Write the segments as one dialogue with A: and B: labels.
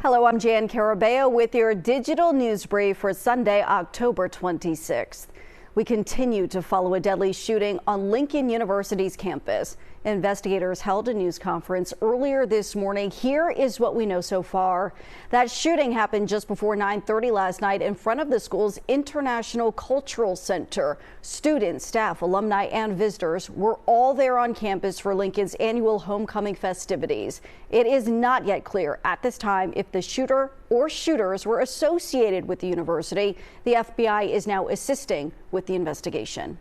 A: Hello, I'm Jan Carabeo with your digital news brief for Sunday, October 26th. We continue to follow a deadly shooting on Lincoln University's campus. Investigators held a news conference earlier this morning. Here is what we know so far. That shooting happened just before 9:30 last night in front of the school's International Cultural Center. Students, staff, alumni, and visitors were all there on campus for Lincoln's annual homecoming festivities. It is not yet clear at this time if the shooter or shooters were associated with the university. The FBI is now assisting with the investigation.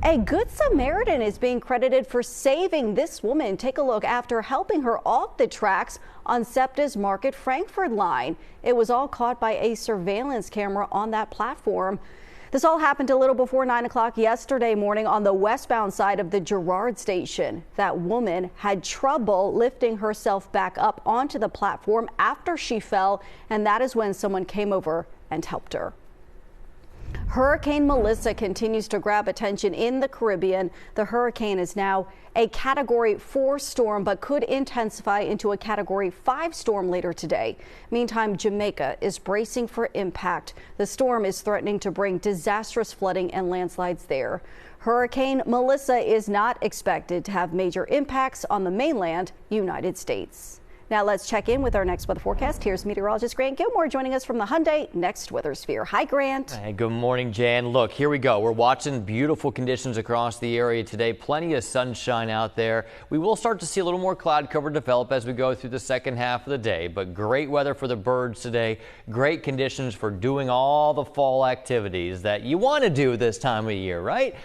A: A Good Samaritan is being credited for saving this woman. Take a look after helping her off the tracks on SEPTA's Market Frankfurt line. It was all caught by a surveillance camera on that platform. This all happened a little before 9 o'clock yesterday morning on the westbound side of the Girard station. That woman had trouble lifting herself back up onto the platform after she fell, and that is when someone came over and helped her. Hurricane Melissa continues to grab attention in the Caribbean. The hurricane is now a Category 4 storm, but could intensify into a Category 5 storm later today. Meantime, Jamaica is bracing for impact. The storm is threatening to bring disastrous flooding and landslides there. Hurricane Melissa is not expected to have major impacts on the mainland United States. Now let's check in with our next weather forecast. Here's Meteorologist Grant Gilmore joining us from the Hyundai Next Weather Sphere. Hi, Grant.
B: Hey, good morning, Jan. Look, here we go. We're watching beautiful conditions across the area today. Plenty of sunshine out there. We will start to see a little more cloud cover develop as we go through the second half of the day, but great weather for the birds today. Great conditions for doing all the fall activities that you want to do this time of year, right?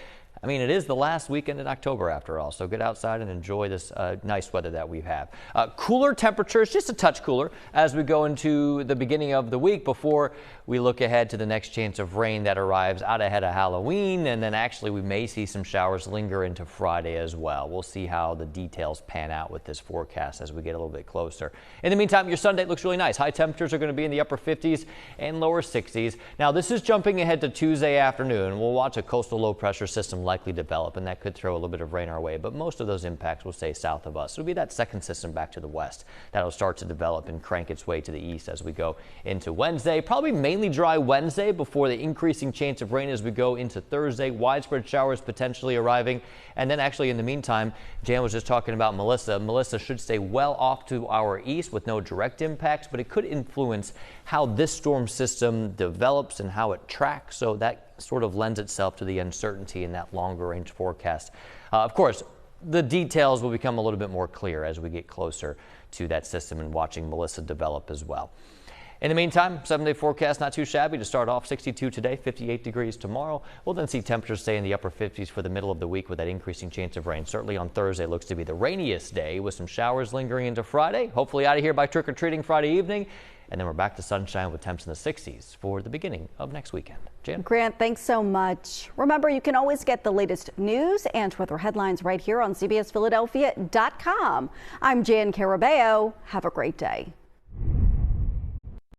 B: I mean, it is the last weekend in October after all, so get outside and enjoy this nice weather that we have. Cooler temperatures, just a touch cooler as we go into the beginning of the week before we look ahead to the next chance of rain that arrives out ahead of Halloween, and then actually we may see some showers linger into Friday as well. We'll see how the details pan out with this forecast as we get a little bit closer. In the meantime, your Sunday looks really nice. High temperatures are going to be in the upper 50s and lower 60s. Now, this is jumping ahead to Tuesday afternoon. We'll watch a coastal low pressure system likely develop, and that could throw a little bit of rain our way, but most of those impacts will stay south of us. It'll be that second system back to the west that'll start to develop and crank its way to the east as we go into Wednesday. Probably mainly dry Wednesday before the increasing chance of rain as we go into Thursday. Widespread showers potentially arriving, and then actually in the meantime, Jan was just talking about Melissa. Melissa should stay well off to our east with no direct impacts, but it could influence how this storm system develops and how it tracks, so that sort of lends itself to the uncertainty in that longer range forecast. Of course, the details will become a little bit more clear as we get closer to that system and watching Melissa develop as well. In the meantime, 7-day forecast not too shabby to start off. 62 today, 58 degrees tomorrow. We'll then see temperatures stay in the upper 50s for the middle of the week with that increasing chance of rain. Certainly on Thursday looks to be the rainiest day with some showers lingering into Friday. Hopefully out of here by trick-or-treating Friday evening. And then we're back to sunshine with temps in the 60s for the beginning of next weekend. Jan?
A: Grant, thanks so much. Remember, you can always get the latest news and weather headlines right here on CBSPhiladelphia.com. I'm Jan Carabeo. Have a great day.